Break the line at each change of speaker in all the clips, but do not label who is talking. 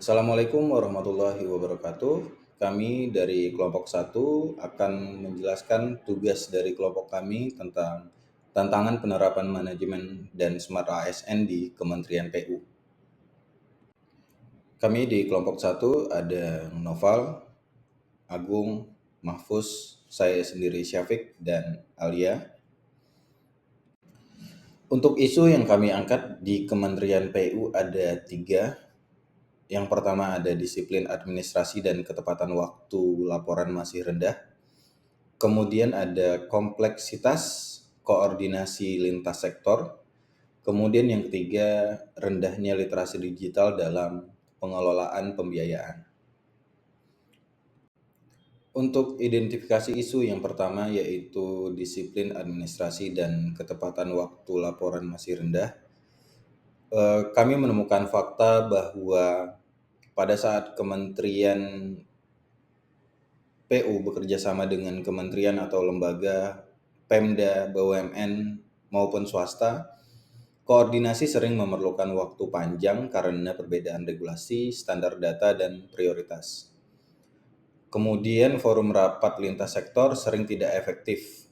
Assalamualaikum warahmatullahi wabarakatuh. Kami dari kelompok satu akan menjelaskan tugas dari kelompok kami tentang tantangan penerapan manajemen dan smart ASN di Kementerian PU. Kami di kelompok satu ada Noval, Agung, Mahfuz, saya sendiri Syafiq, dan Alia. Untuk isu yang kami angkat di Kementerian PU ada tiga. Yang pertama ada disiplin administrasi dan ketepatan waktu laporan masih rendah. Kemudian ada kompleksitas koordinasi lintas sektor. Kemudian yang ketiga, rendahnya literasi digital dalam pengelolaan pembiayaan. Untuk identifikasi isu yang pertama yaitu disiplin administrasi dan ketepatan waktu laporan masih rendah. Kami menemukan fakta bahwa pada saat Kementerian PU bekerja sama dengan kementerian atau lembaga, Pemda, BUMN, maupun swasta, koordinasi sering memerlukan waktu panjang karena perbedaan regulasi, standar data, dan prioritas. Kemudian forum rapat lintas sektor sering tidak efektif,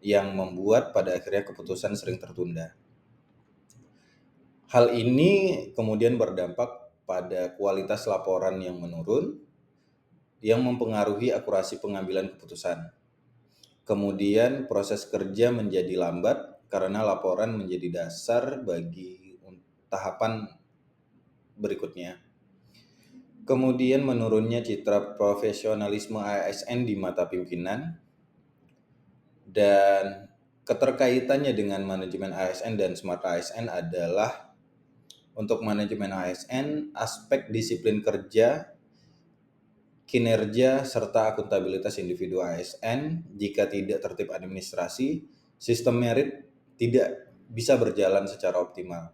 yang membuat pada akhirnya keputusan sering tertunda. Hal ini kemudian berdampak pada kualitas laporan yang menurun, yang mempengaruhi akurasi pengambilan keputusan. Kemudian proses kerja menjadi lambat karena laporan menjadi dasar bagi tahapan berikutnya. Kemudian menurunnya citra profesionalisme ASN di mata pimpinan dan keterkaitannya dengan manajemen ASN dan smart ASN adalah untuk manajemen ASN, aspek disiplin kerja, kinerja, serta akuntabilitas individu ASN. Jika tidak tertib administrasi, sistem merit tidak bisa berjalan secara optimal.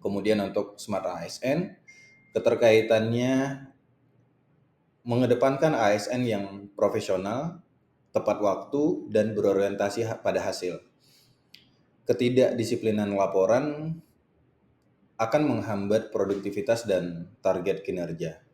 Kemudian untuk smart ASN, keterkaitannya mengedepankan ASN yang profesional, tepat waktu, dan berorientasi pada hasil. Ketidakdisiplinan laporan akan menghambat produktivitas dan target kinerja.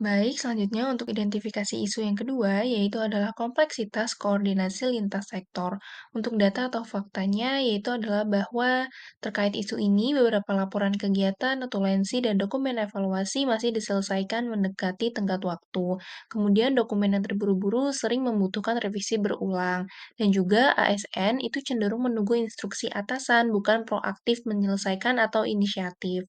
Baik, selanjutnya untuk identifikasi isu yang kedua, yaitu adalah kompleksitas koordinasi lintas sektor. Untuk data atau faktanya, yaitu adalah bahwa terkait isu ini, beberapa laporan kegiatan, notulensi, dan dokumen evaluasi masih diselesaikan mendekati tenggat waktu. Kemudian dokumen yang terburu-buru sering membutuhkan revisi berulang. Dan juga ASN itu cenderung menunggu instruksi atasan, bukan proaktif menyelesaikan atau inisiatif.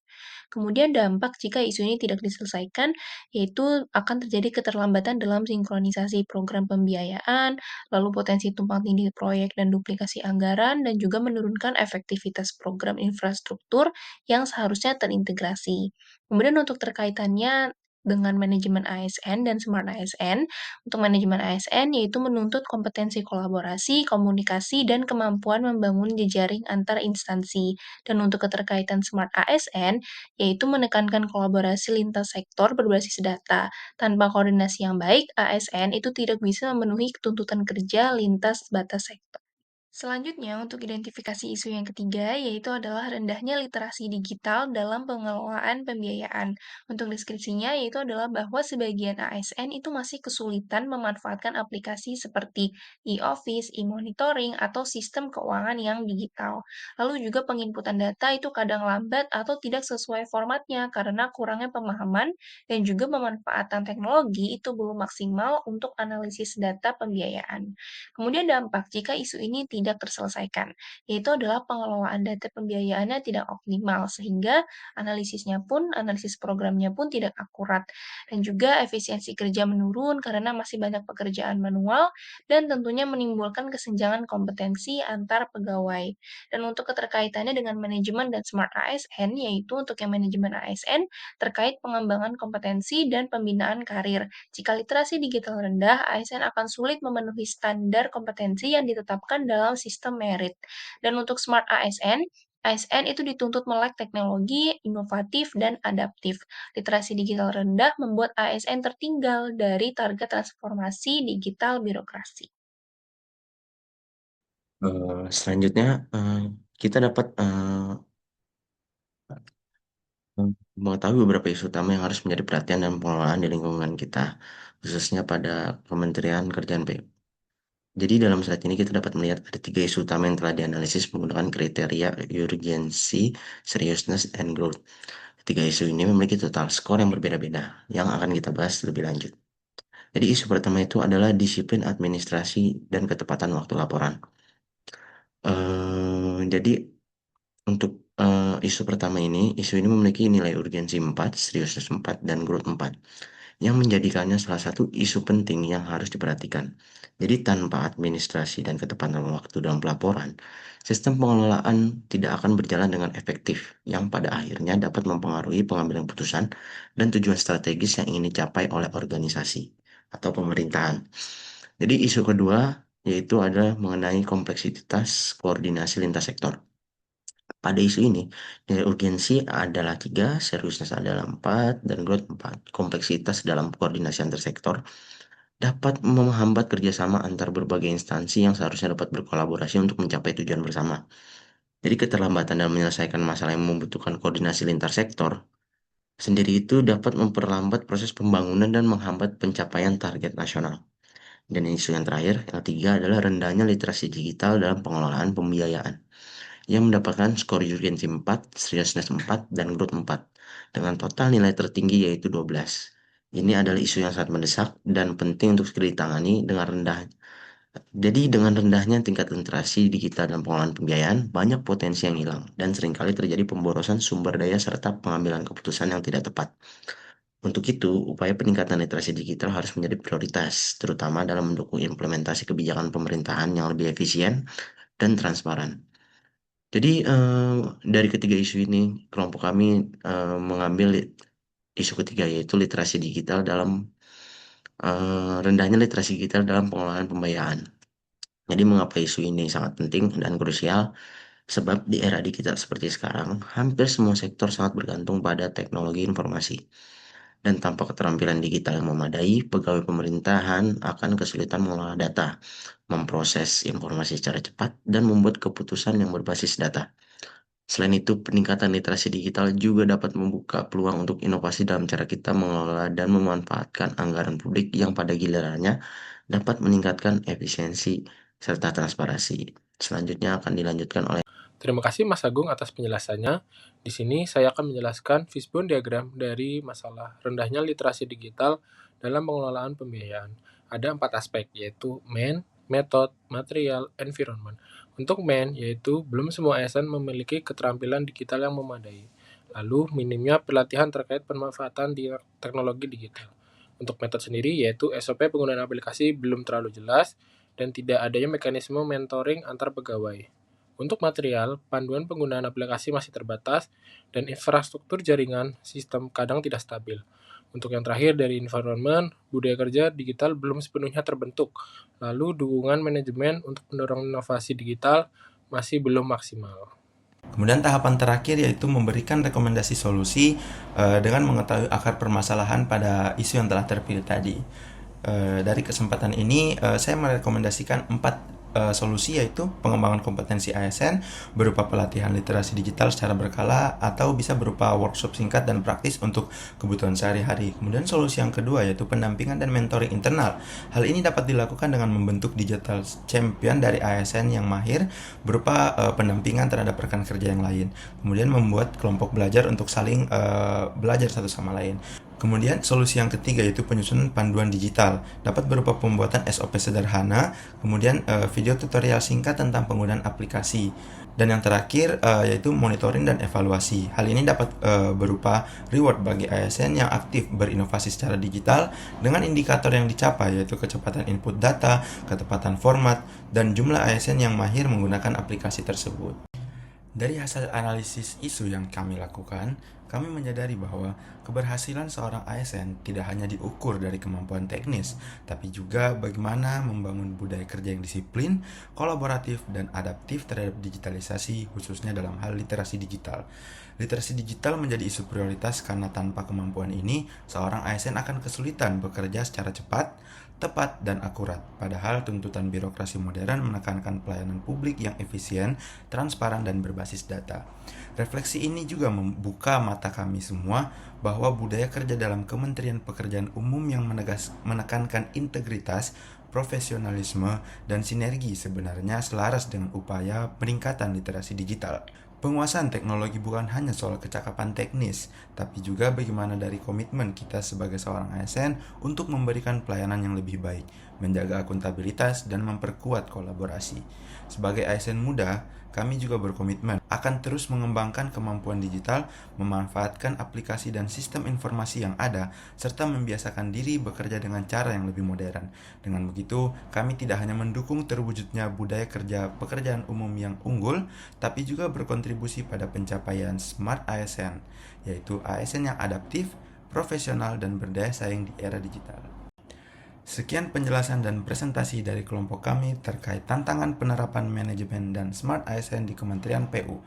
Kemudian dampak jika isu ini tidak diselesaikan, yaitu akan terjadi keterlambatan dalam sinkronisasi program pembiayaan, lalu potensi tumpang tindih proyek dan duplikasi anggaran, dan juga menurunkan efektivitas program infrastruktur yang seharusnya terintegrasi. Kemudian untuk terkaitannya dengan manajemen ASN dan smart ASN, untuk manajemen ASN yaitu menuntut kompetensi kolaborasi, komunikasi, dan kemampuan membangun jejaring antar instansi. Dan untuk keterkaitan smart ASN, yaitu menekankan kolaborasi lintas sektor berbasis data. Tanpa koordinasi yang baik, ASN itu tidak bisa memenuhi tuntutan kerja lintas batas sektor. Selanjutnya, untuk identifikasi isu yang ketiga, yaitu adalah rendahnya literasi digital dalam pengelolaan pembiayaan. Untuk deskripsinya, yaitu adalah bahwa sebagian ASN itu masih kesulitan memanfaatkan aplikasi seperti e-office, e-monitoring, atau sistem keuangan yang digital. Lalu juga penginputan data itu kadang lambat atau tidak sesuai formatnya karena kurangnya pemahaman dan juga pemanfaatan teknologi itu belum maksimal untuk analisis data pembiayaan. Kemudian dampak jika isu ini tidak terselesaikan, yaitu adalah pengelolaan data pembiayaannya tidak optimal, sehingga analisis programnya pun tidak akurat. Dan juga efisiensi kerja menurun karena masih banyak pekerjaan manual dan tentunya menimbulkan kesenjangan kompetensi antar pegawai. Dan untuk keterkaitannya dengan manajemen dan smart ASN, yaitu untuk yang manajemen ASN terkait pengembangan kompetensi dan pembinaan karir. Jika literasi digital rendah, ASN akan sulit memenuhi standar kompetensi yang ditetapkan dalam sistem merit. Dan untuk smart ASN itu dituntut melek teknologi, inovatif, dan adaptif. Literasi digital rendah membuat ASN tertinggal dari target transformasi digital birokrasi.
Selanjutnya kita dapat mengetahui beberapa isu utama yang harus menjadi perhatian dan pengelolaan di lingkungan kita, khususnya pada Kementerian Kerjaan PU. Jadi dalam slide ini kita dapat melihat ada 3 isu utama yang telah dianalisis menggunakan kriteria urgency, seriousness, and growth. Tiga isu ini memiliki total skor yang berbeda-beda, yang akan kita bahas lebih lanjut. Jadi isu pertama itu adalah disiplin administrasi dan ketepatan waktu laporan. Jadi untuk isu pertama ini, isu ini memiliki nilai urgensi 4, seriusness 4, dan growth 4, yang menjadikannya salah satu isu penting yang harus diperhatikan. Jadi tanpa administrasi dan ketepatan waktu dalam pelaporan, sistem pengelolaan tidak akan berjalan dengan efektif, yang pada akhirnya dapat mempengaruhi pengambilan putusan dan tujuan strategis yang ingin dicapai oleh organisasi atau pemerintahan. Jadi isu kedua yaitu adalah mengenai kompleksitas koordinasi lintas sektor. Pada isu ini, nilai urgensi adalah 3, seriusness adalah 4, dan growth 4. Kompleksitas dalam koordinasi antar sektor dapat menghambat kerjasama antar berbagai instansi yang seharusnya dapat berkolaborasi untuk mencapai tujuan bersama. Jadi keterlambatan dalam menyelesaikan masalah yang membutuhkan koordinasi lintas sektor sendiri itu dapat memperlambat proses pembangunan dan menghambat pencapaian target nasional. Dan isu yang terakhir, yang ketiga adalah rendahnya literasi digital dalam pengelolaan pembiayaan, yang mendapatkan skor urgensi 4, seriousness 4, dan growth 4, dengan total nilai tertinggi yaitu 12. Ini adalah isu yang sangat mendesak dan penting untuk segera ditangani dengan rendah. Jadi dengan rendahnya tingkat literasi digital dan pengelolaan pembiayaan, banyak potensi yang hilang dan seringkali terjadi pemborosan sumber daya serta pengambilan keputusan yang tidak tepat. Untuk itu, upaya peningkatan literasi digital harus menjadi prioritas, terutama dalam mendukung implementasi kebijakan pemerintahan yang lebih efisien dan transparan. Jadi dari ketiga isu ini, kelompok kami mengambil isu ketiga yaitu literasi digital dalam rendahnya literasi digital dalam pengelolaan pembayaran. Jadi mengapa isu ini sangat penting dan krusial? Sebab di era digital seperti sekarang, hampir semua sektor sangat bergantung pada teknologi informasi. Dan tanpa keterampilan digital yang memadai, pegawai pemerintahan akan kesulitan mengolah data, memproses informasi secara cepat, dan membuat keputusan yang berbasis data. Selain itu, peningkatan literasi digital juga dapat membuka peluang untuk inovasi dalam cara kita mengelola dan memanfaatkan anggaran publik yang pada gilirannya dapat meningkatkan efisiensi serta transparansi. Selanjutnya akan dilanjutkan oleh.
Terima kasih Mas Agung atas penjelasannya. Di sini saya akan menjelaskan fishbone diagram dari masalah rendahnya literasi digital dalam pengelolaan pembiayaan. Ada 4 aspek, yaitu man, method, material, environment. Untuk man, yaitu belum semua ASN memiliki keterampilan digital yang memadai. Lalu, minimnya pelatihan terkait pemanfaatan di teknologi digital. Untuk method sendiri, yaitu SOP penggunaan aplikasi belum terlalu jelas dan tidak adanya mekanisme mentoring antar pegawai. Untuk material, panduan penggunaan aplikasi masih terbatas, dan infrastruktur jaringan sistem kadang tidak stabil. Untuk yang terakhir dari environment, budaya kerja digital belum sepenuhnya terbentuk, lalu dukungan manajemen untuk mendorong inovasi digital masih belum maksimal.
Kemudian tahapan terakhir yaitu memberikan rekomendasi solusi dengan mengetahui akar permasalahan pada isu yang telah terpilih tadi. Dari kesempatan ini saya merekomendasikan 4 solusi, yaitu pengembangan kompetensi ASN berupa pelatihan literasi digital secara berkala atau bisa berupa workshop singkat dan praktis untuk kebutuhan sehari-hari. Kemudian solusi yang kedua yaitu pendampingan dan mentoring internal. Hal ini dapat dilakukan dengan membentuk digital champion dari ASN yang mahir berupa pendampingan terhadap rekan kerja yang lain. Kemudian membuat kelompok belajar untuk saling belajar satu sama lain. Kemudian solusi yang ketiga yaitu penyusunan panduan digital, dapat berupa pembuatan SOP sederhana, kemudian video tutorial singkat tentang penggunaan aplikasi. Dan yang terakhir yaitu monitoring dan evaluasi. Hal ini dapat berupa reward bagi ASN yang aktif berinovasi secara digital dengan indikator yang dicapai, yaitu kecepatan input data, ketepatan format, dan jumlah ASN yang mahir menggunakan aplikasi tersebut. Dari hasil analisis isu yang kami lakukan, kami menyadari bahwa keberhasilan seorang ASN tidak hanya diukur dari kemampuan teknis, tapi juga bagaimana membangun budaya kerja yang disiplin, kolaboratif, dan adaptif terhadap digitalisasi, khususnya dalam hal literasi digital. Literasi digital menjadi isu prioritas karena tanpa kemampuan ini, seorang ASN akan kesulitan bekerja secara cepat, tepat, dan akurat. Padahal tuntutan birokrasi modern menekankan pelayanan publik yang efisien, transparan, dan berbasis data. Refleksi ini juga membuka mata kami semua bahwa budaya kerja dalam Kementerian Pekerjaan Umum yang menekankan integritas, profesionalisme, dan sinergi sebenarnya selaras dengan upaya peningkatan literasi digital. Penguasaan teknologi bukan hanya soal kecakapan teknis, tapi juga bagaimana dari komitmen kita sebagai seorang ASN untuk memberikan pelayanan yang lebih baik, menjaga akuntabilitas, dan memperkuat kolaborasi. Sebagai ASN muda, kami juga berkomitmen akan terus mengembangkan kemampuan digital, memanfaatkan aplikasi dan sistem informasi yang ada, serta membiasakan diri bekerja dengan cara yang lebih modern. Dengan begitu, kami tidak hanya mendukung terwujudnya budaya kerja pekerjaan umum yang unggul, tapi juga berkontribusi pada pencapaian Smart ASN, yaitu ASN yang adaptif, profesional, dan berdaya saing di era digital. Sekian penjelasan dan presentasi dari kelompok kami terkait tantangan penerapan manajemen dan Smart ASN di Kementerian PU.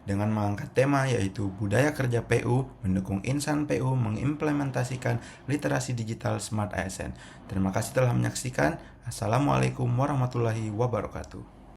Dengan mengangkat tema yaitu budaya kerja PU, mendukung insan PU mengimplementasikan literasi digital Smart ASN. Terima kasih telah menyaksikan. Assalamualaikum warahmatullahi wabarakatuh.